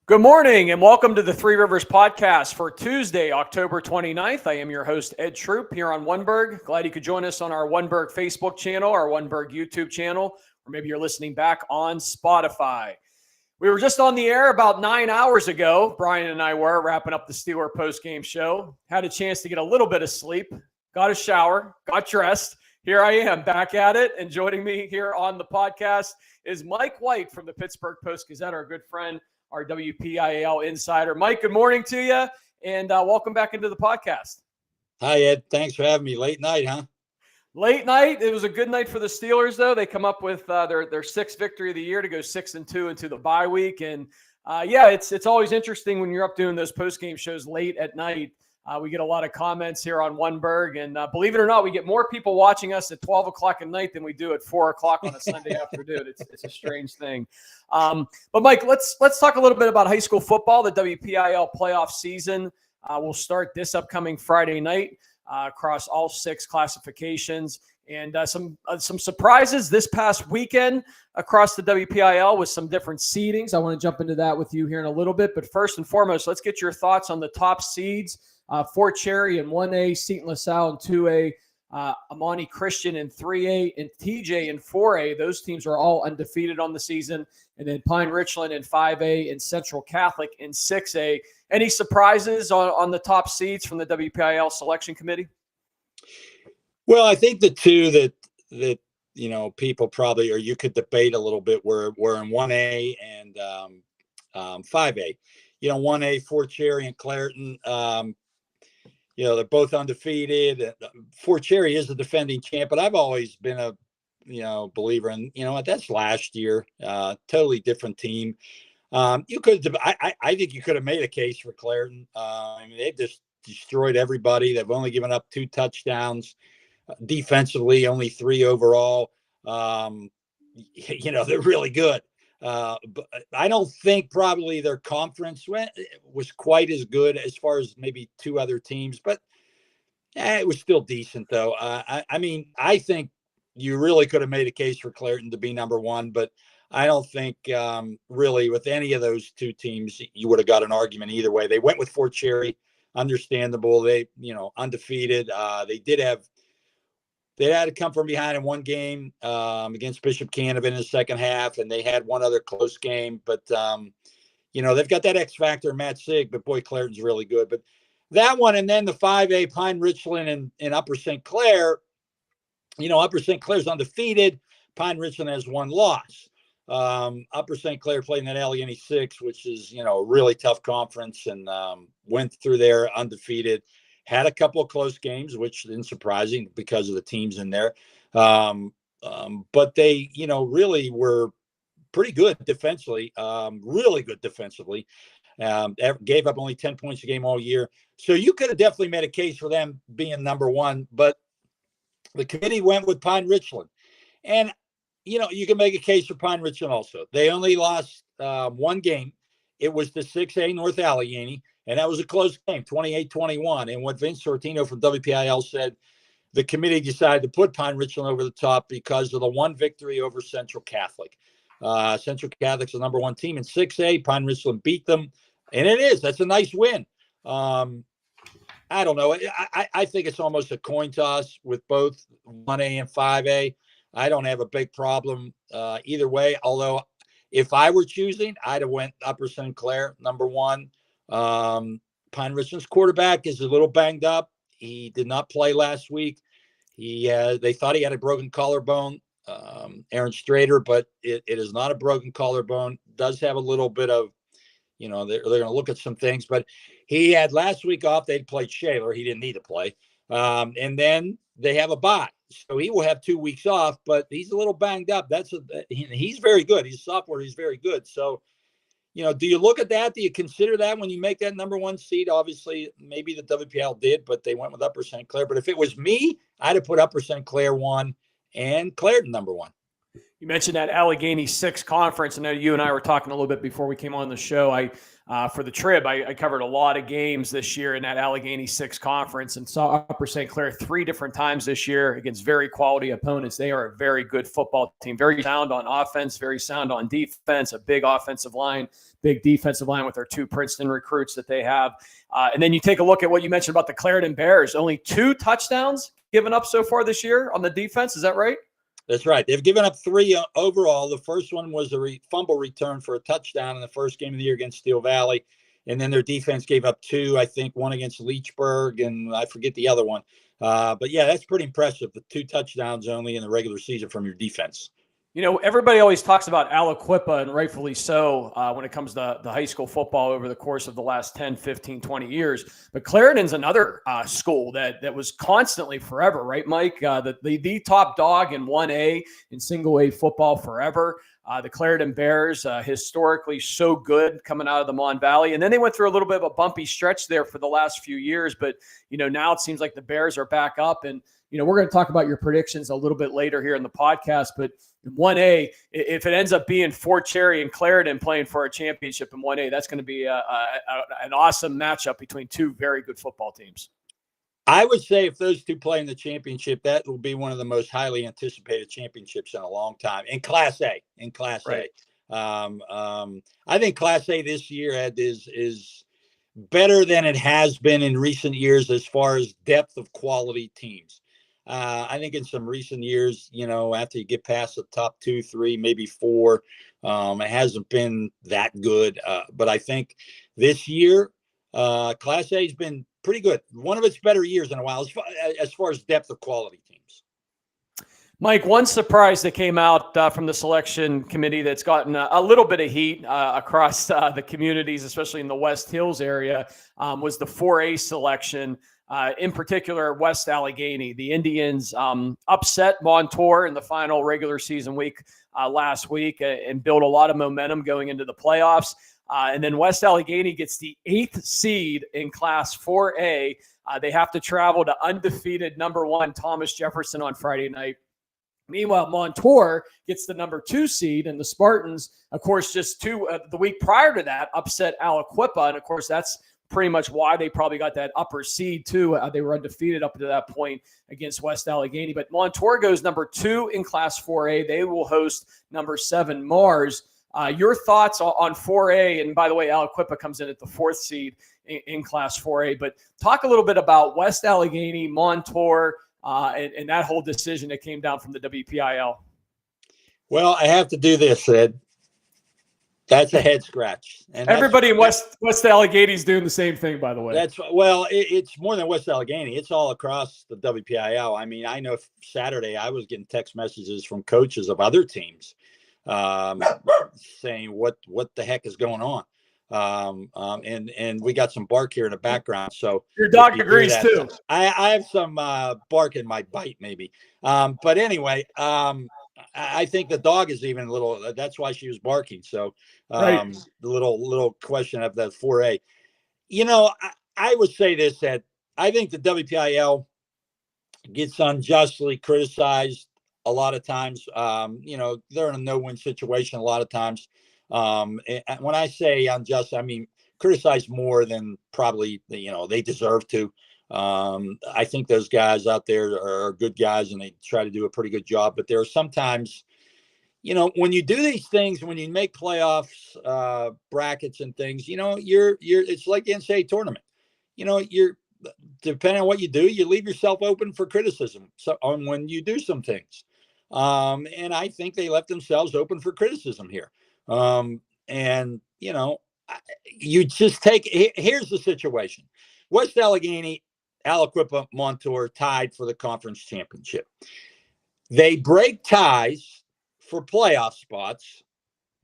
Good morning and welcome to the Three Rivers Podcast for Tuesday, October 29th. I am your host, Ed Troop, here on Oneberg. Glad you could join us on our Oneberg Facebook channel, our Oneberg YouTube channel, or maybe you're listening back on Spotify. We were just on the air about 9 hours ago. Brian and I were wrapping up the Steeler post-game show. Had a chance to get a little bit of sleep, got a shower, got dressed. Here I am back at it, and joining me here on the podcast is Mike White from the Pittsburgh Post-Gazette, our good friend, our WPIAL insider. Mike, good morning to you, and welcome back into the podcast. Hi, Ed. Thanks for having me. Late night, huh? Late night. It was a good night for the Steelers, though. They come up with their sixth victory of the year to go 6-2 into the bye week. And, it's always interesting when you're up doing those post-game shows late at night. We get a lot of comments here on Oneberg, and believe it or not, we get more people watching us at 12 o'clock at night than we do at 4 o'clock on a Sunday afternoon. It's a strange thing. But Mike, let's talk a little bit about high school football. The WPIAL playoff season will start this upcoming Friday night across all 6 classifications, and some surprises this past weekend across the WPIAL with some different seedings. I want to jump into that with you here in a little bit, but first and foremost, let's get your thoughts on the top seeds. Fort Cherry in 1A, Seton LaSalle in 2A, Amani Christian in 3A, and TJ in 4A. Those teams are all undefeated on the season. And then Pine Richland in 5A and Central Catholic in 6A. Any surprises on the top seeds from the WPIAL selection committee? Well, I think the two that people probably, or you could debate a little bit, were in 1A and 5A. 1A, Fort Cherry and Clairton. They're both undefeated. Fort Cherry is the defending champ, but I've always been a, believer in, that's last year, totally different team. I think you could have made a case for Clairton. They've just destroyed everybody. They've only given up 2 touchdowns. Defensively, only 3 overall. They're really good. But I don't think probably their conference was quite as good as far as maybe 2 other teams, but it was still decent though. I think you really could have made a case for Clairton to be number 1, but I don't think really with any of those 2 teams you would have got an argument either way. They went with Fort Cherry, understandable. They, undefeated. They had to come from behind in one game against Bishop Canevin in the second half, and they had one other close game. But, they've got that X factor, Matt Sig, but boy, Clairton's really good. But that one, and then the 5A, Pine Richland and Upper St. Clair, Upper St. Clair's undefeated. Pine Richland has 1 loss. Upper St. Clair played in that Allegheny 6, which is, a really tough conference, and went through there undefeated. Had a couple of close games, which isn't surprising because of the teams in there. But they, really were pretty good defensively, really good defensively. Gave up only 10 points a game all year. So you could have definitely made a case for them being number 1, but the committee went with Pine Richland. And, you can make a case for Pine Richland also. They only lost 1 game. It was the 6A North Allegheny. And that was a close game, 28-21. And what Vince Sortino from WPIAL said, the committee decided to put Pine Richland over the top because of the 1 victory over Central Catholic. Central Catholic's the number 1 team in 6A. Pine Richland beat them. And that's a nice win. I don't know. I think it's almost a coin toss with both 1A and 5A. I don't have a big problem either way. Although if I were choosing, I'd have went Upper St. Clair, number 1. Pine Richland's quarterback is a little banged up. He did not play last week. They thought he had a broken collarbone, Aaron Strader, but it is not a broken collarbone. Does have a little bit of, they're going to look at some things, but he had last week off. They'd played Shaler. He didn't need to play. And then they have a bye. So he will have 2 weeks off, but he's a little banged up. He's very good. He's a sophomore. He's very good. So, do you look at that? Do you consider that when you make that number 1 seed? Obviously, maybe the WPL did, but they went with Upper St. Clair. But if it was me, I'd have put Upper St. Clair 1 and Clairton number 1. You mentioned that Allegheny 6 conference. I know you and I were talking a little bit before we came on the show. For the trip, I covered a lot of games this year in that Allegheny 6 conference and saw Upper St. Clair 3 different times this year against very quality opponents. They are a very good football team, very sound on offense, very sound on defense, a big offensive line, big defensive line with their 2 Princeton recruits that they have. And then you take a look at what you mentioned about the Clarendon Bears. Only 2 touchdowns given up so far this year on the defense. Is that right? That's right. They've given up 3 overall. The first one was a fumble return for a touchdown in the first game of the year against Steel Valley. And then their defense gave up 2, I think, one against Leechburg, and I forget the other one. But, yeah, that's pretty impressive, the 2 touchdowns only in the regular season from your defense. You know, everybody always talks about Aliquippa, and rightfully so, when it comes to the high school football over the course of the last 10, 15, 20 years. But Clarendon's another school that was constantly forever, right, Mike? The top dog in 1A in single A football forever. The Clarendon Bears, historically so good coming out of the Mon Valley. And then they went through a little bit of a bumpy stretch there for the last few years. But, you know, now it seems like the Bears are back up. And, you know, we're going to talk about your predictions a little bit later here in the podcast. But 1A, if it ends up being Fort Cherry and Clarendon playing for a championship in 1A, that's going to be an awesome matchup between 2 very good football teams. I would say if those 2 play in the championship, that will be one of the most highly anticipated championships in a long time in Class A. Right. I think Class A this year, Ed, is better than it has been in recent years as far as depth of quality teams. I think in some recent years, you know, after you get past the top 2, 3, maybe 4, it hasn't been that good. But I think this year, Class A has been pretty good. One of its better years in a while as far as depth of quality teams. Mike, one surprise that came out from the selection committee that's gotten a little bit of heat across the communities, especially in the West Hills area, was the 4A selection. In particular, West Allegheny. The Indians upset Montour in the final regular season week last week and built a lot of momentum going into the playoffs. And then West Allegheny gets the 8th seed in Class 4A. They have to travel to undefeated number 1 Thomas Jefferson on Friday night. Meanwhile, Montour gets the number 2 seed, and the Spartans, of course, just the week prior to that, upset Aliquippa. And, of course, that's pretty much why they probably got that upper seed, too. They were undefeated up to that point against West Allegheny. But Montour goes number 2 in Class 4A. They will host number 7 Mars. Your thoughts on 4A, and by the way, Aliquippa comes in at the 4th seed in Class 4A, but talk a little bit about West Allegheny, Montour, and that whole decision that came down from the WPIAL. Well, I have to do this, Ed. That's a head scratch. And everybody in West Allegheny is doing the same thing, by the way. It's more than West Allegheny. It's all across the WPIAL. I mean, I know Saturday I was getting text messages from coaches of other teams saying what the heck is going on. And we got some bark here in the background. So your dog agrees too. I have some bark in my bite maybe. But anyway, I think the dog is even a little, that's why she was barking. So right. The little question of the 4A, you know, I would say this, that I think the WPIL gets unjustly criticized a lot of times. You know, they're in a no-win situation a lot of times. And when I say unjust, I mean criticize more than probably, you know, they deserve to. I think those guys out there are good guys and they try to do a pretty good job. But there are sometimes, you know, when you do these things, when you make playoffs, brackets and things, you know, it's like the NCAA tournament. You know, depending on what you do, you leave yourself open for criticism. So on when you do some things, and I think they left themselves open for criticism here. And you know, you just here's the situation: West Allegheny, Aliquippa, Montour tied for the conference championship. They break ties for playoff spots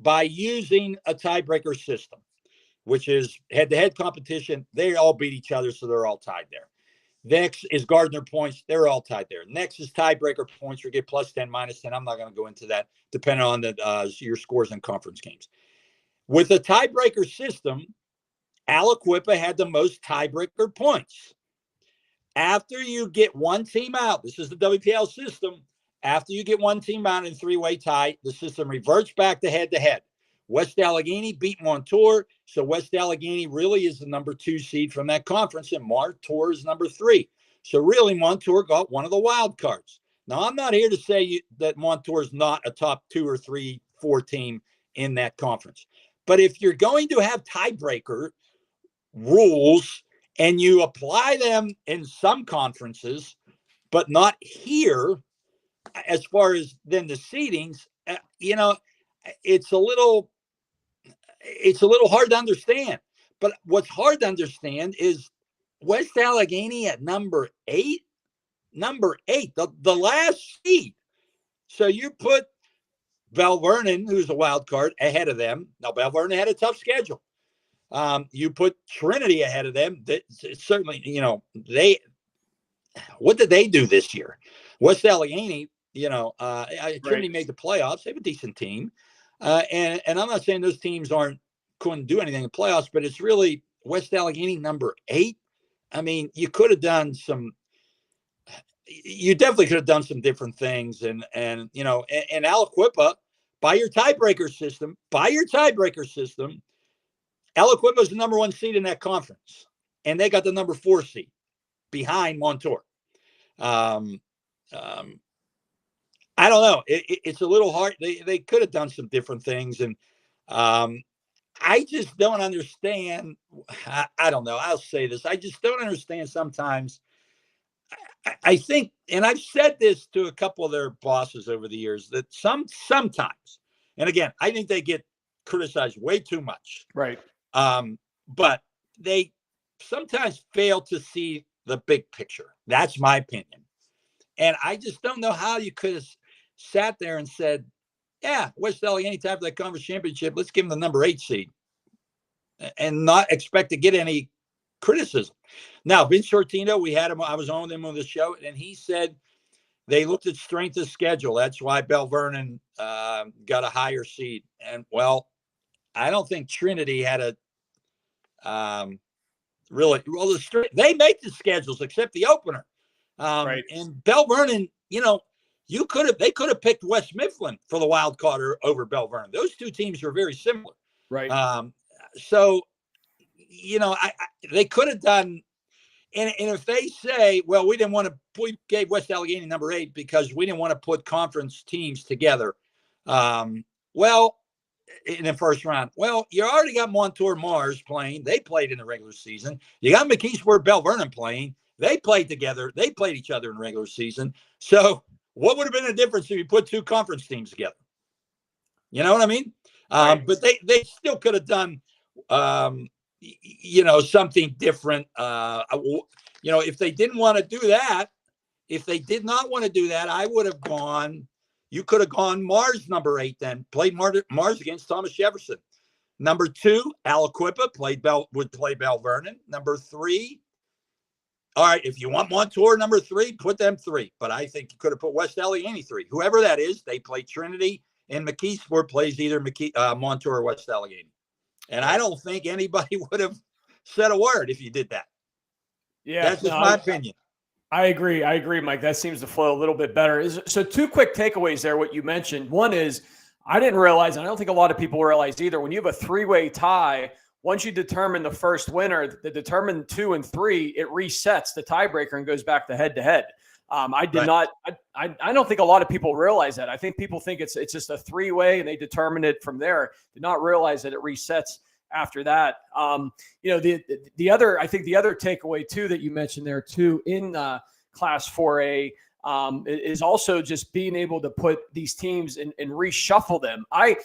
by using a tiebreaker system, which is head-to-head competition. They all beat each other, so they're all tied there. Next is Gardner points. They're all tied there. Next is tiebreaker points. You get plus 10, minus 10. I'm not going to go into that, depending on your scores in conference games. With the tiebreaker system, Aliquippa had the most tiebreaker points. After you get one team out, this is the WPL system, After you get one team out in three-way tie, the system reverts back to head-to-head. West Allegheny beat Montour, so West Allegheny really is the number 2 seed from that conference, and Montour is number 3. So really, Montour got one of the wild cards. Now, I'm not here to say that Montour is not a top 2 or 3, 4 team in that conference. But if you're going to have tiebreaker rules and you apply them in some conferences, but not here, as far as then the seedings, it's a little hard to understand. But what's hard to understand is West Allegheny at number 8, the last seed. So you put Bell Vernon, who's a wild card, ahead of them. Now, Bell Vernon had a tough schedule. You put Trinity ahead of them. Certainly, what did they do this year? West Allegheny, Trinity made the playoffs. They have a decent team. And I'm not saying those teams couldn't do anything in the playoffs, but it's really West Allegheny number 8. I mean, you definitely could have done some different things. And Aliquippa, by your tiebreaker system, Aliquippa is the number 1 seed in that conference, and they got the number 4 seed behind Montour. I don't know. It's a little hard. They could have done some different things, and I just don't understand. I don't know. I'll say this. I just don't understand sometimes. I think, and I've said this to a couple of their bosses over the years, that sometimes, and again, I think they get criticized way too much. Right. But they sometimes fail to see the big picture. That's my opinion. And I just don't know how you could have sat there and said, yeah, West Allegheny time for that conference championship, let's give them the number 8 seed and not expect to get any criticism. Now, Vince Shortino, we had him, I was on him on the show, and he said they looked at strength of schedule. That's why Bell Vernon got a higher seed. And well, I don't think Trinity had a they make the schedules except the opener. Right. And Bell Vernon, they could have picked West Mifflin for the wild card over Bell Vernon. Those two teams are very similar. Right. They could have done, and if they say, well, we gave West Allegheny number 8 because we didn't want to put conference teams together. In the first round, you already got Montour Mars playing. They played in the regular season. You got McKeesport Bell Vernon playing. They played together. They played each other in the regular season. So what would have been the difference if you put 2 conference teams together? You know what I mean? Right. But they still could have done, something different. If they didn't want to do that, if they did not want to do that, I would have gone. You could have gone Mars number 8 then, played Mars against Thomas Jefferson. Number 2, Aliquippa would play Bell Vernon. Number 3, all right, if you want Montour number 3, put them 3. But I think you could have put West Allegheny 3. Whoever that is, they play Trinity, and McKeesport plays either Montour or West Allegheny. And I don't think anybody would have said a word if you did that. Yeah, that's just my opinion. I agree, Mike. That seems to flow a little bit better. So 2 quick takeaways there, what you mentioned. One is, I didn't realize, and I don't think a lot of people realize either, when you have a 3-way tie, once you determine the first winner, the determined 2 and 3, it resets the tiebreaker and goes back to head-to-head. I don't think a lot of people realize that. I think people think it's just a 3-way and they determine it from there. Did not realize that it resets after that. The other takeaway too that you mentioned there too in Class 4A is also just being able to put these teams and reshuffle them. I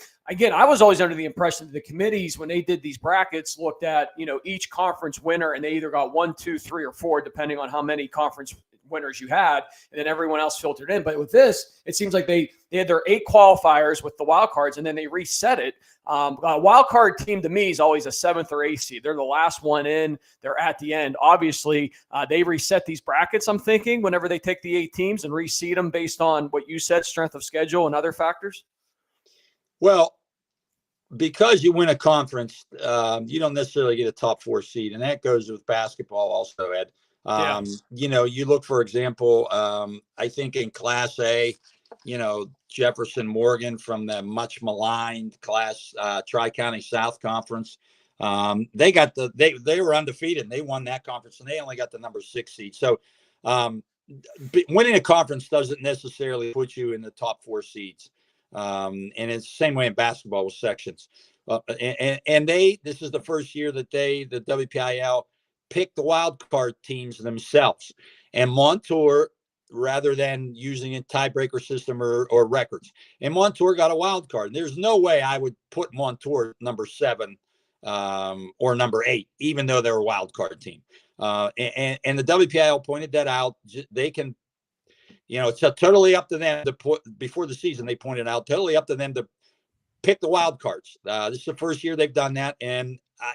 was always under the impression that the committees, when they did these brackets, looked at each conference winner and they either got 1, 2, 3, or 4 depending on how many conference winners you had, and then everyone else filtered in. But with this, it seems like they had their 8 qualifiers with the wild cards, and then they reset it. A wild card team to me is always a 7th or 8th seed. They're the last one in. They're at the end. Obviously, they reset these brackets, I'm thinking, whenever they take the 8 teams and reseed them based on what you said, strength of schedule and other factors. Well, because you win a conference, you don't necessarily get a top 4 seed, and that goes with basketball also, Ed. You look, for example, I think in Class A, Jefferson Morgan from the much maligned class Tri-County South Conference. They were undefeated and they won that conference, and they only got the number 6 seed. So winning a conference doesn't necessarily put you in the top 4 seeds. And it's the same way in basketball with sections. This is the first year that the WPIAL picked the wild card teams themselves, and Montour, rather than using a tiebreaker system or records, and Montour got a wild card. There's no way I would put Montour number 7 or number 8, even though they're a wild card team. And the WPIAL pointed that out. They can, it's totally up to them to put, before the season, they pointed out, totally up to them to pick the wild cards. This is the first year they've done that. And, I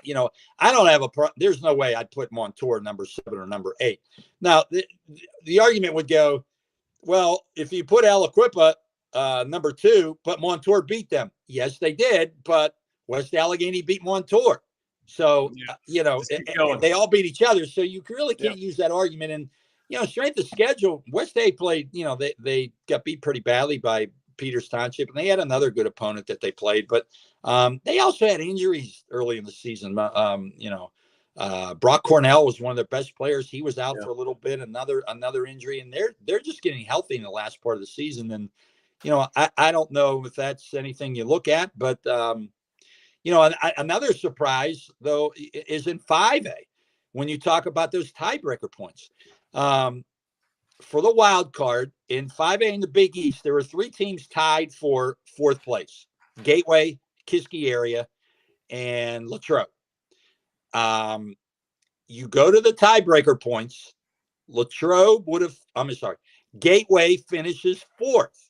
don't have there's no way I'd put Montour number 7 or number 8. Now, the argument would go, well, if you put Aliquippa number 2, but Montour beat them. Yes, they did, but West Allegheny beat Montour. So, they all beat each other. So you really can't use that argument. And, strength of schedule, West A played, they got beat pretty badly by Peters Township, and they had another good opponent that they played, but they also had injuries early in the season. Brock Cornell was one of their best players. He was out for a little bit, another injury, and they're just getting healthy in the last part of the season. And, I don't know if that's anything you look at, but, another surprise, though, is in 5A when you talk about those tiebreaker points. For the wild card in 5A in the Big East, there were 3 teams tied for 4th place: Gateway, Kiski area, and Latrobe. You go to the tiebreaker points. Gateway finishes 4th.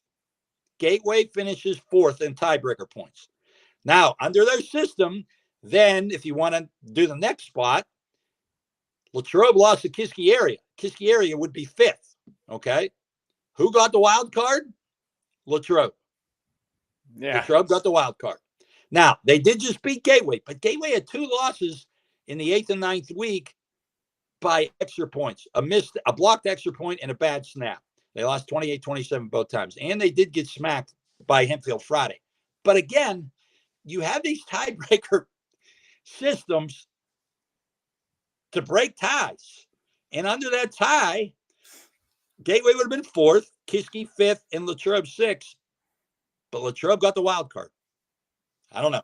Gateway finishes 4th in tiebreaker points. Now, under their system, then if you want to do the next spot, Latrobe lost to Kiski area. Kiski area would be 5th. Okay. Who got the wild card? Latrobe. Yeah. Latrobe got the wild card. Now, they did just beat Gateway, but Gateway had 2 losses in the 8th and 9th week by extra points, a blocked extra point and a bad snap. They lost 28-27 both times, and they did get smacked by Hempfield Friday. But again, you have these tiebreaker systems to break ties. And under that tie, Gateway would have been 4th, Kiski 5th, and Latrobe 6th. But Latrobe got the wild card. I don't know.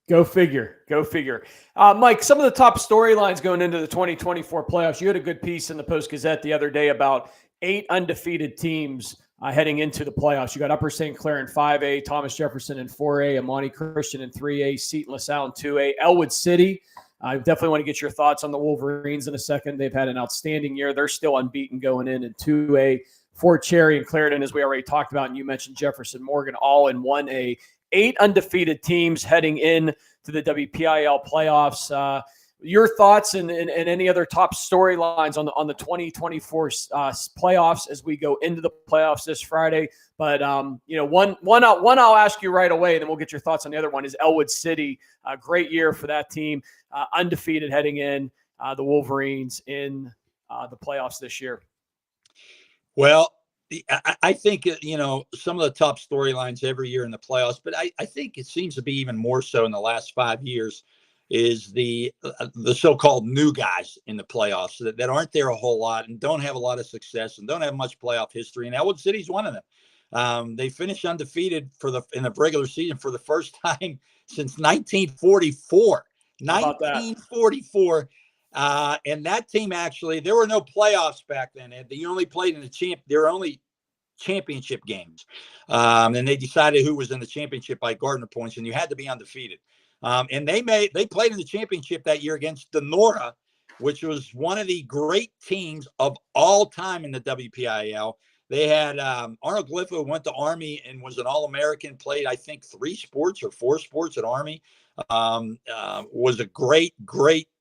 Go figure. Mike, some of the top storylines going into the 2024 playoffs. You had a good piece in the Post-Gazette the other day about 8 undefeated teams heading into the playoffs. You got Upper St. Clair in 5A, Thomas Jefferson in 4A, Amani Christian in 3A, Seton LaSalle in 2A, Elwood City. I definitely want to get your thoughts on the Wolverines in a second. They've had an outstanding year. They're still unbeaten going in 2A. Fort Cherry and Clarendon, as we already talked about, and you mentioned Jefferson Morgan, all in 1A. 8 undefeated teams heading in to the WPIAL playoffs. Your thoughts and any other top storylines on the 2024 playoffs as we go into the playoffs this Friday. But one I'll ask you right away, and then we'll get your thoughts on the other one. Is Elwood City. A great year for that team, undefeated heading in, the Wolverines in the playoffs this year. Well, I think, some of the top storylines every year in the playoffs, but I think it seems to be even more so in the last 5 years, is the so-called new guys in the playoffs that aren't there a whole lot and don't have a lot of success and don't have much playoff history. And Elwood City's one of them. They finished undefeated in the regular season for the first time since 1944. 1944. And that team, actually, there were no playoffs back then. They only played in their only championship games. And they decided who was in the championship by Gardner points, and you had to be undefeated. And they played in the championship that year against Denora, which was one of the great teams of all time in the WPIAL. They had Arnold Gliffo, went to Army and was an All-American, played, I think, 3 sports or 4 sports at Army. Was a great,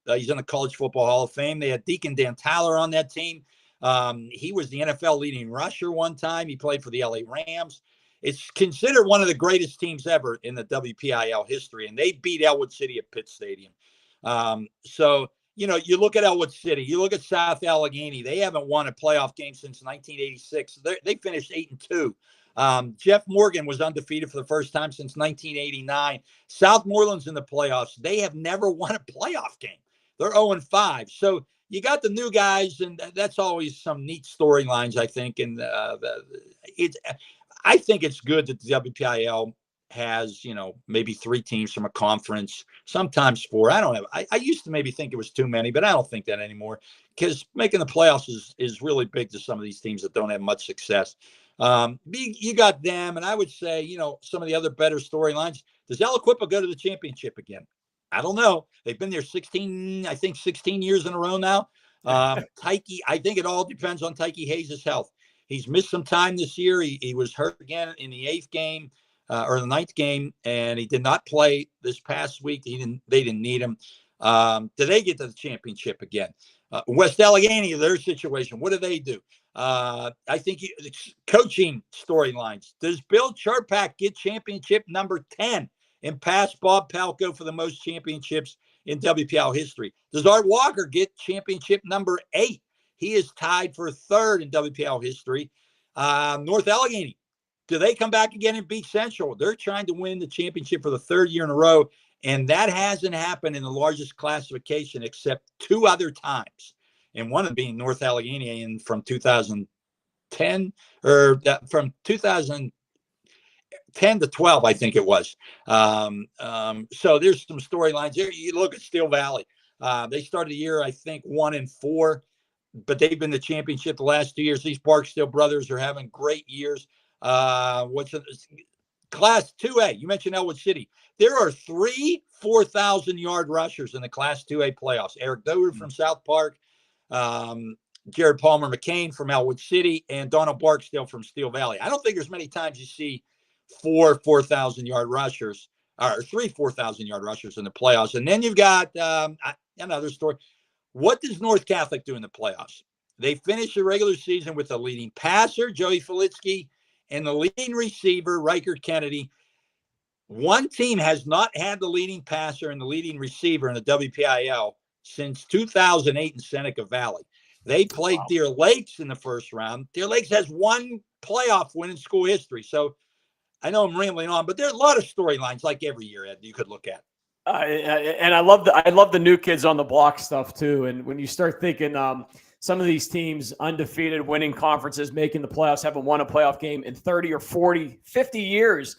he's in the College Football Hall of Fame. They had Deacon Dan Tyler on that team. He was the NFL leading rusher one time. He played for the LA Rams. It's considered one of the greatest teams ever in the WPIAL history, and they beat Elwood City at Pitt Stadium. So, you look at Elwood City, you look at South Allegheny. They haven't won a playoff game since 1986. They finished 8-2. Jeff Morgan was undefeated for the first time since 1989. Southmoreland's in the playoffs. They have never won a playoff game. They're 0-5. So you got the new guys, and that's always some neat storylines, I think. And I think it's good that the WPIAL has, maybe 3 teams from a conference, sometimes 4. I don't know. I used to maybe think it was too many, but I don't think that anymore, because making the playoffs is really big to some of these teams that don't have much success. You got them, and I would say, some of the other better storylines. Does Aliquippa go to the championship again? I don't know. They've been there 16 years in a row now. Tyke, I think it all depends on Tyke Hayes' health. He's missed some time this year. He was hurt again in the 8th game. Or the 9th game, and he did not play this past week. They didn't need him. Do they get to the championship again? West Allegheny, their situation. What do they do? I think coaching storylines. Does Bill Charpak get championship number 10 and pass Bob Palco for the most championships in WPIAL history? Does Art Walker get championship number 8? He is tied for 3rd in WPIAL history. North Allegheny. Do they come back again and beat Central? They're trying to win the championship for the 3rd year in a row, and that hasn't happened in the largest classification except 2 other times, and one of them being North Allegheny from 2010 or from 2010 to 12, I think it was. So there's some storylines there. You look at Steel Valley. They started the year, I think, 1-4, but they've been the championship the last 2 years. These Barksdale brothers are having great years. Class 2A? You mentioned Elwood City. There are 3 4,000-yard rushers in the Class 2A playoffs. Eric Dover from South Park, Jared Palmer McCain from Elwood City, and Donald Barksdale from Steel Valley. I don't think there's many times you see 4 4,000-yard rushers or 3 4,000-yard rushers in the playoffs. And then you've got another story. What does North Catholic do in the playoffs? They finish the regular season with the leading passer, Joey Felitsky, and the leading receiver, Riker Kennedy. One team has not had the leading passer and the leading receiver in the WPIAL since 2008 in Seneca Valley. They played Deer Lakes in the first round. Deer Lakes has 1 playoff win in school history. So I know I'm rambling on, but there are a lot of storylines like every year, Ed, you could look at. And I love the new kids on the block stuff too. And when you start thinking, some of these teams undefeated, winning conferences, making the playoffs, haven't won a playoff game in 30 or 40, 50 years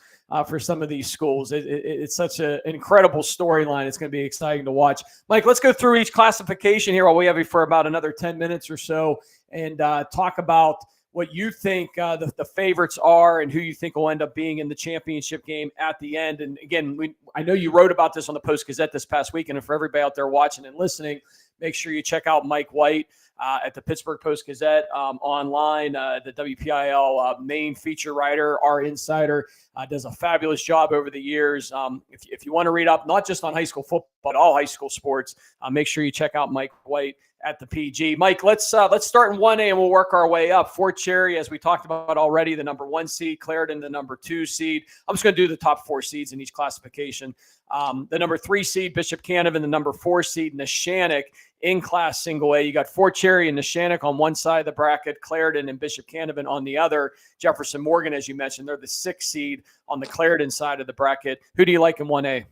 for some of these schools. It's such an incredible storyline. It's going to be exciting to watch. Mike, let's go through each classification here while we have you for about another 10 minutes or so and talk about what you think the favorites are and who you think will end up being in the championship game at the end. And again, I know you wrote about this on the Post-Gazette this past weekend. And for everybody out there watching and listening, make sure you check out Mike White at the Pittsburgh Post-Gazette online. The WPIAL main feature writer, our insider, does a fabulous job over the years. If you want to read up, not just on high school football, but all high school sports, make sure you check out Mike White at the PG. Mike, let's start in 1A and we'll work our way up. Fort Cherry, as we talked about already, the number 1 seed, Clarendon, the number 2 seed. I'm just going to do the top 4 seeds in each classification. The number 3 seed, Bishop Canevin, the number 4 seed, Neshannock in Class Single A. You got Fort Cherry and Neshannock on one side of the bracket, Clarendon and Bishop Canevin on the other. Jefferson Morgan, as you mentioned, they're the 6th seed on the Clarendon side of the bracket. Who do you like in 1A?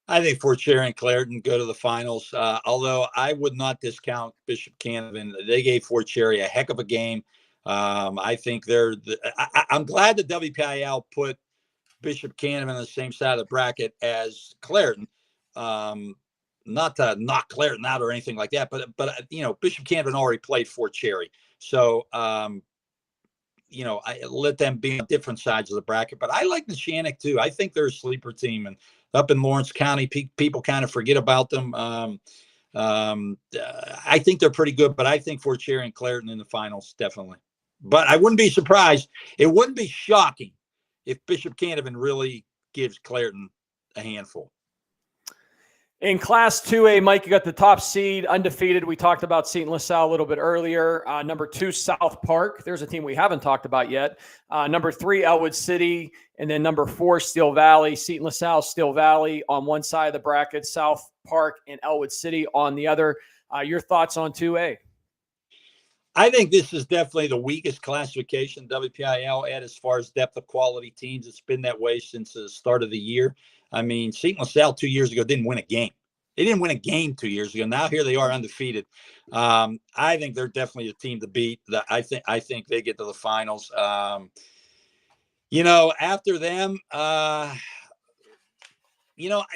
I think Fort Cherry and Clarendon go to the finals, although I would not discount Bishop Canevin. They gave Fort Cherry a heck of a game. I think I'm glad that WPIAL put Bishop Canevin on the same side of the bracket as Clarendon. Not to knock Clarendon out or anything like that, but Bishop Canevin already played Fort Cherry. So, I let them be on different sides of the bracket. But I like Neshannock too. I think they're a sleeper team, and up in Lawrence County, people kind of forget about them. I think they're pretty good, but I think Fort Cherry and Clarendon in the finals, definitely. But I wouldn't be surprised. It wouldn't be shocking if Bishop Canevin really gives Clarendon a handful. In Class 2A, Mike, you got the top seed, undefeated. We talked about St. LaSalle a little bit earlier. Number 2, South Park. There's a team we haven't talked about yet. Number 3, Elwood City. And then number 4, Steel Valley. St. LaSalle, Steel Valley on one side of the bracket, South Park and Elwood City on the other. Your thoughts on 2A? I think this is definitely the weakest classification WPIAL at as far as depth of quality teams. It's been that way since the start of the year. I mean, Seton LaSalle 2 years ago didn't win a game. They didn't win a game 2 years ago. Now here they are undefeated. I think they're definitely a team to beat. I think they get to the finals. After them,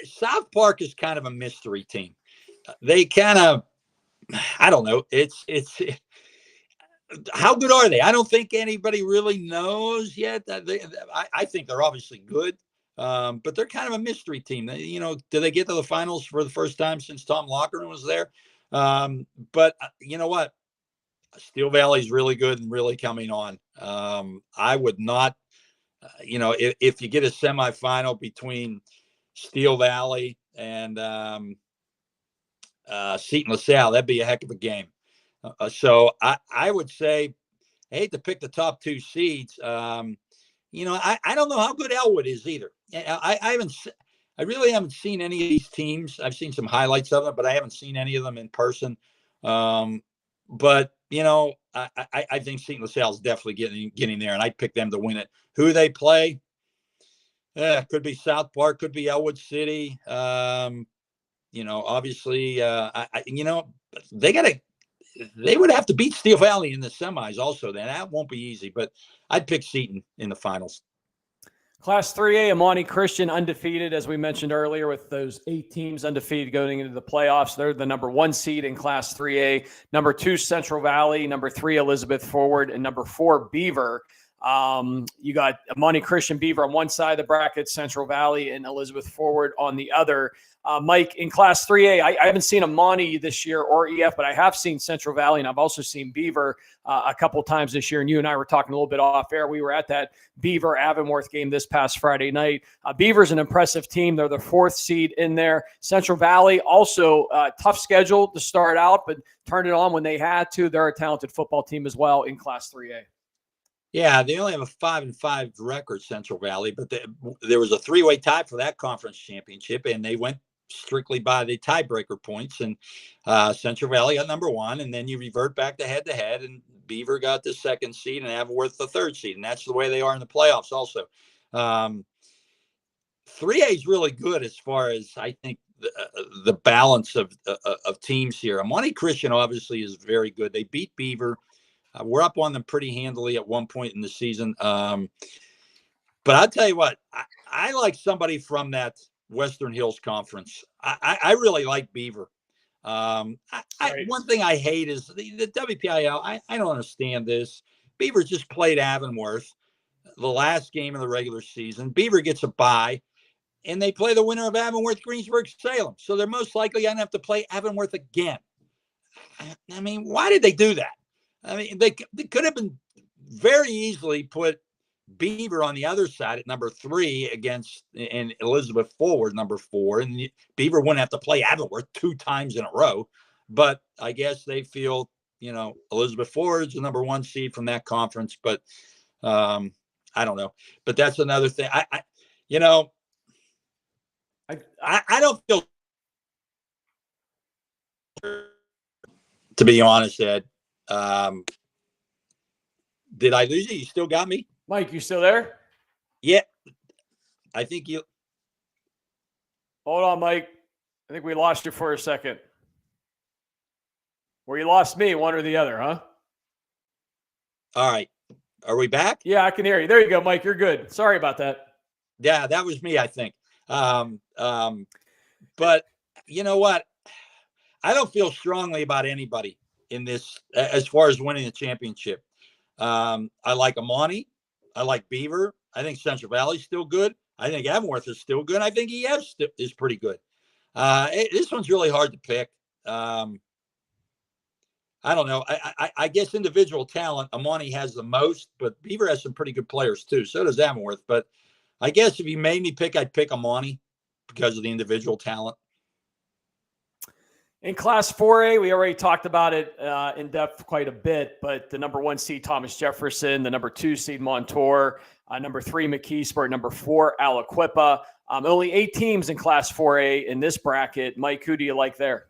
South Park is kind of a mystery team. They kind of, I don't know. It's how good are they? I don't think anybody really knows yet. I think they're obviously good, but they're kind of a mystery team. Do they get to the finals for the first time since Tom Lochran was there? But you know what? Steel Valley's really good and really coming on. I would not, if you get a semifinal between Steel Valley and Seton LaSalle, that'd be a heck of a game. So I would say, I hate to pick the top 2 seeds. I don't know how good Elwood is either. I really haven't seen any of these teams. I've seen some highlights of them, but I haven't seen any of them in person. But I think Seton LaSalle is definitely getting there, and I'd pick them to win it. Who they play? Could be South Park, could be Elwood City. Obviously, they would have to beat Steel Valley in the semis also. Then that won't be easy, but I'd pick Seton in the finals. Class 3A, Amani Christian undefeated, as we mentioned earlier, with those 8 teams undefeated going into the playoffs. They're the number 1 seed in Class 3A. Number 2, Central Valley. Number 3, Elizabeth Forward. And number 4, Beaver. You got Amani Christian, Beaver on one side of the bracket, Central Valley and Elizabeth Forward on the other. Mike, in Class 3A, I haven't seen Amani this year or EF, but I have seen Central Valley, and I've also seen Beaver a couple times this year. And you and I were talking a little bit off air. We were at that Beaver-Avonworth game this past Friday night. Beaver's an impressive team. They're the 4th seed in there. Central Valley, also tough schedule to start out, but turned it on when they had to. They're a talented football team as well in Class 3A. Yeah, they only have a 5-5 record, Central Valley, but there was a 3-way tie for that conference championship, and they went strictly by the tiebreaker points. And Central Valley got number 1, and then you revert back to head-to-head, and Beaver got the 2nd seed, and Avonworth the 3rd seed, and that's the way they are in the playoffs. Also, 3A is really good as far as I think the balance of teams here. Amani Christian obviously is very good. They beat Beaver. We're up on them pretty handily at one point in the season. But I'll tell you what, I like somebody from that Western Hills Conference. I really like Beaver. One thing I hate is the WPIAL. I don't understand this. Beaver just played Avonworth the last game of the regular season. Beaver gets a bye, and they play the winner of Avonworth, Greensburg, Salem. So they're most likely going to have to play Avonworth again. I mean, why did they do that? I mean, they could have been very easily put Beaver on the other side at number 3 and Elizabeth Forward number 4, and Beaver wouldn't have to play Avonworth 2 times in a row. But I guess they feel, Elizabeth Forward's the number 1 seed from that conference. But I don't know. But that's another thing. I don't feel, to be honest, Ed. Did I lose you? You still got me? Mike, you still there? Yeah. I think you. Hold on, Mike. I think we lost you for a second. Or you lost me, one or the other, huh? All right. Are we back? Yeah, I can hear you. There you go, Mike. You're good. Sorry about that. Yeah, that was me, I think. But you know what? I don't feel strongly about anybody in this as far as winning the championship. I like Amani. I like Beaver. I think Central Valley's still good. I think Avonworth is still good. I think EF is pretty good. This one's really hard to pick. I don't know. I guess individual talent, Amani has the most, but Beaver has some pretty good players too. So does Avonworth. But I guess if you made me pick, I'd pick Amani because of the individual talent. In Class 4A, we already talked about it in depth quite a bit, but the number 1 seed, Thomas Jefferson, the number 2 seed, Montour, number 3, McKeesport, number 4, Aliquippa. Only 8 teams in Class 4A in this bracket. Mike, who do you like there?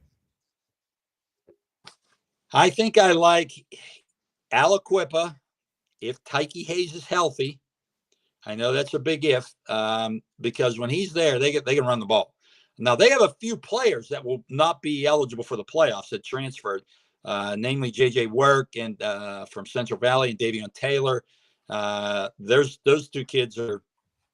I think I like Aliquippa, if Tyke Hayes is healthy, I know that's a big if, because when he's there, they can run the ball. Now, they have a few players that will not be eligible for the playoffs that transferred, namely J.J. Work and from Central Valley and Davion Taylor. Those two kids are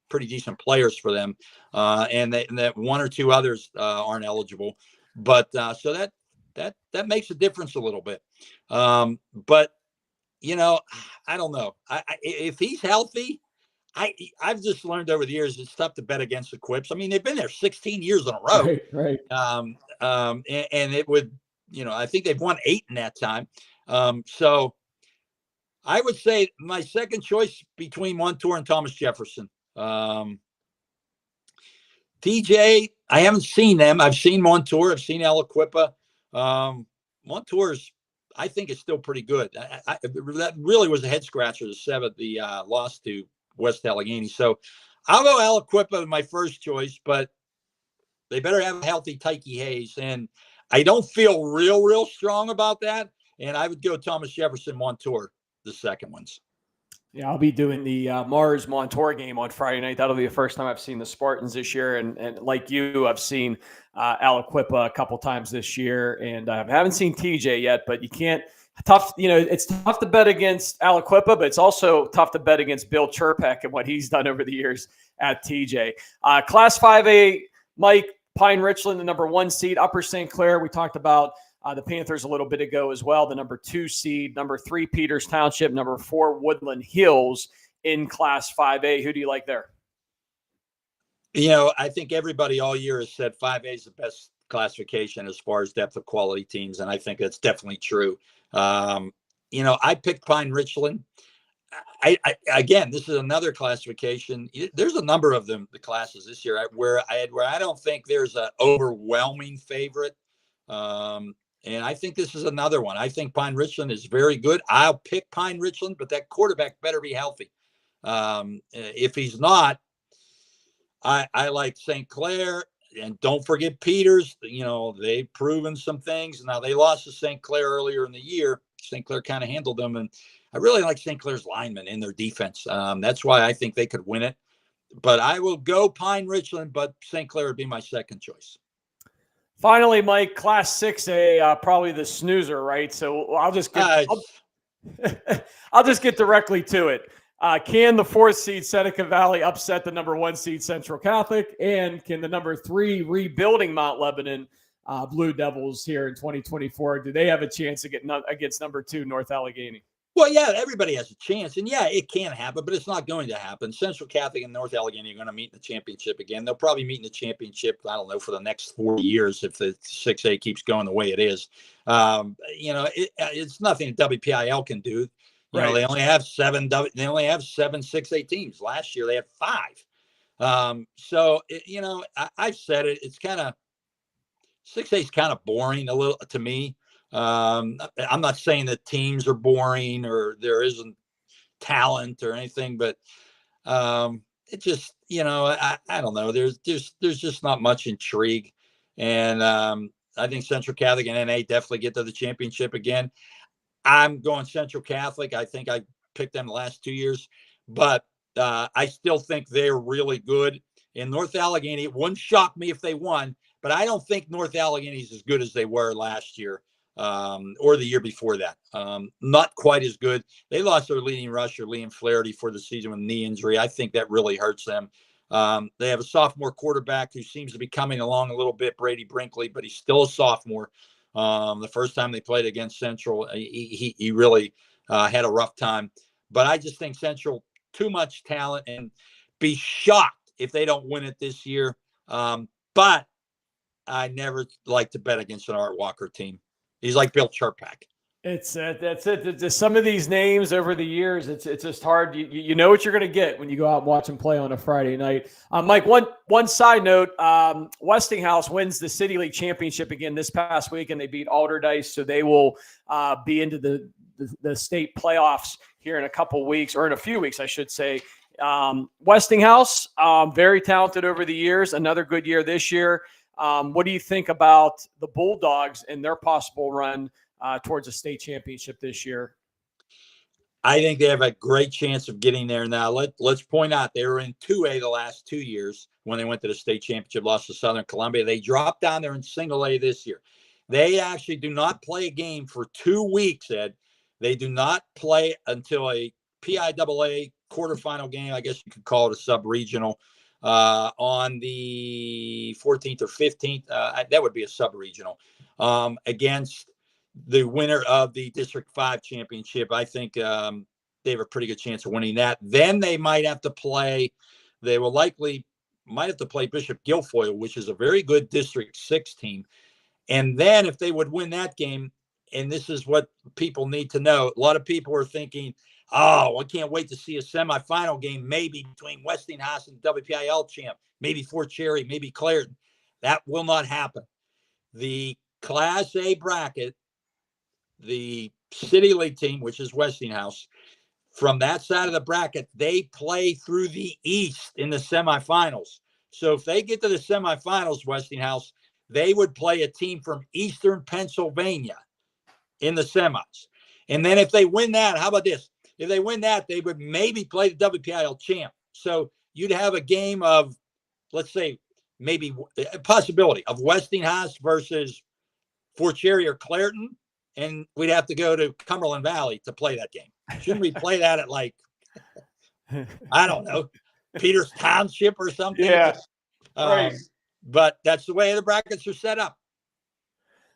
pretty decent players for them, and that one or two others aren't eligible. But so that makes a difference a little bit. But I don't know. If he's healthy, I've just learned over the years it's tough to bet against the Quips. I mean, they've been there 16 years in a row, Right. And it would, I think they've won 8 in that time. So I would say my second choice between Montour and Thomas Jefferson. TJ, I haven't seen them. I've seen Montour. I've seen Aliquippa. Montour's, I think, is still pretty good. That really was a head scratcher, the loss to West Allegheny. So I'll go Aliquippa with my first choice, but they better have a healthy Tyke Hayes. And I don't feel real strong about that. And I would go Thomas Jefferson, Montour, the second ones. Yeah, I'll be doing the Mars Montour game on Friday night. That'll be the first time I've seen the Spartans this year. And like you, I've seen Aliquippa a couple times this year. And I haven't seen TJ yet, but you can't. It's tough to bet against Aliquippa, but it's also tough to bet against Bill Chirpak and what he's done over the years at TJ. Class 5A, Mike, Pine Richland, the number 1 seed, Upper St. Clair. We talked about the Panthers a little bit ago as well, the number 2 seed, number 3 Peters Township, number 4 Woodland Hills in Class 5A. Who do you like there? I think everybody all year has said 5A is the best classification as far as depth of quality teams, and I think that's definitely true. I picked Pine Richland. Again, this is another classification. There's a number of them, the classes this year, where I don't think there's an overwhelming favorite. And I think this is another one. I think Pine Richland is very good. I'll pick Pine Richland, but that quarterback better be healthy. If he's not, I like St. Clair. And don't forget Peters. They've proven some things. Now, they lost to St. Clair earlier in the year. St. Clair kind of handled them. And I really like St. Clair's linemen in their defense. That's why I think they could win it. But I will go Pine Richland, but St. Clair would be my second choice. Finally, Mike, Class 6A, probably the snoozer, right? So I'll just get I'll just get directly to it. Can the 4th seed Seneca Valley upset the number 1 seed Central Catholic? And can the number 3 rebuilding Mount Lebanon Blue Devils here in 2024, do they have a chance against number 2 North Allegheny? Well, yeah, everybody has a chance. And yeah, it can happen, but it's not going to happen. Central Catholic and North Allegheny are going to meet in the championship again. They'll probably meet in the championship, I don't know, for the next 40 years if the 6A keeps going the way it is. It's nothing WPIAL can do. Right. They only have 7 6A teams. Last year they had 5. I've said it. It's kind of 6A is kind of boring a little to me. I'm not saying that teams are boring or there isn't talent or anything, but it just I don't know. There's just not much intrigue, and I think Central Catholic and NA definitely get to the championship again. I'm going Central Catholic. I think I picked them the last 2 years, but I still think they're really good. In North Allegheny, it wouldn't shock me if they won, but I don't think North Allegheny is as good as they were last year or the year before that. Not quite as good. They lost their leading rusher, Liam Flaherty, for the season with a knee injury. I think that really hurts them. They have a sophomore quarterback who seems to be coming along a little bit, Brady Brinkley, but he's still a sophomore. The first time they played against Central, he really had a rough time. But I just think Central, too much talent, and be shocked if they don't win it this year. But I never like to bet against an Art Walker team. He's like Bill Chirpak. That's it. Some of these names over the years, it's just hard. You know what you're going to get when you go out and watch them play on a Friday night. Mike, one side note: Westinghouse wins the City League Championship again this past week, and they beat Alderdice, so they will be into the state playoffs here in a couple weeks, or in a few weeks, I should say. Westinghouse, very talented over the years. Another good year this year. What do you think about the Bulldogs and their possible run towards a state championship this year? I think they have a great chance of getting there. Now, let's point out they were in 2A the last 2 years when they went to the state championship, lost to Southern Columbia. They dropped down there in single A this year. They actually do not play a game for 2 weeks, Ed. They do not play until a PIAA quarterfinal game. I guess you could call it a sub-regional on the 14th or 15th. That would be a sub-regional against the winner of the District 5 championship. I think they have a pretty good chance of winning that. Then they might have to play, they will likely might have to play Bishop Guilfoyle, which is a very good District 6 team. And then if they would win that game, and this is what people need to know, a lot of people are thinking, oh, I can't wait to see a semifinal game, maybe between Westinghouse and WPIAL champ, maybe Fort Cherry, maybe Clarendon. That will not happen. The Class A bracket, the City League team, which is Westinghouse, from that side of the bracket, they play through the East in the semifinals. So if they get to the semifinals, Westinghouse, they would play a team from Eastern Pennsylvania in the semis. And then if they win that, how about this? If they win that, they would maybe play the WPIAL champ. So you'd have a game of, let's say, maybe a possibility of Westinghouse versus Fort Cherry or Clarendon. And we'd have to go to Cumberland Valley to play that game. Shouldn't we play that at, like, I don't know, Peters Township or something? Yeah. Right. But that's the way the brackets are set up.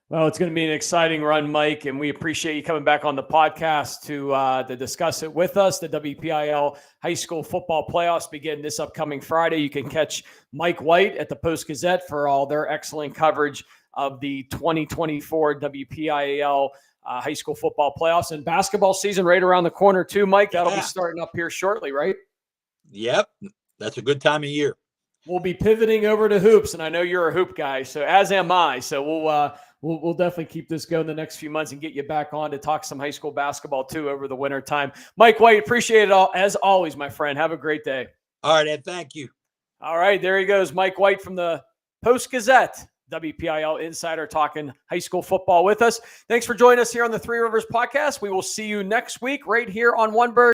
Well, it's going to be an exciting run, Mike, and we appreciate you coming back on the podcast to discuss it with us. The WPIAL High School Football Playoffs begin this upcoming Friday. You can catch Mike White at the Post-Gazette for all their excellent coverage of the 2024 WPIAL High School Football Playoffs, and basketball season right around the corner too, Mike. That'll be starting up here shortly, right? Yep. That's a good time of year. We'll be pivoting over to hoops, and I know you're a hoop guy, so as am I. So we'll definitely keep this going the next few months and get you back on to talk some high school basketball too over the winter time. Mike White, appreciate it all as always, my friend. Have a great day. All right, Ed. Thank you. All right, there he goes, Mike White from the Post-Gazette, WPIAL insider, talking high school football with us. Thanks for joining us here on the Three Rivers Podcast. We will see you next week right here on One Bird.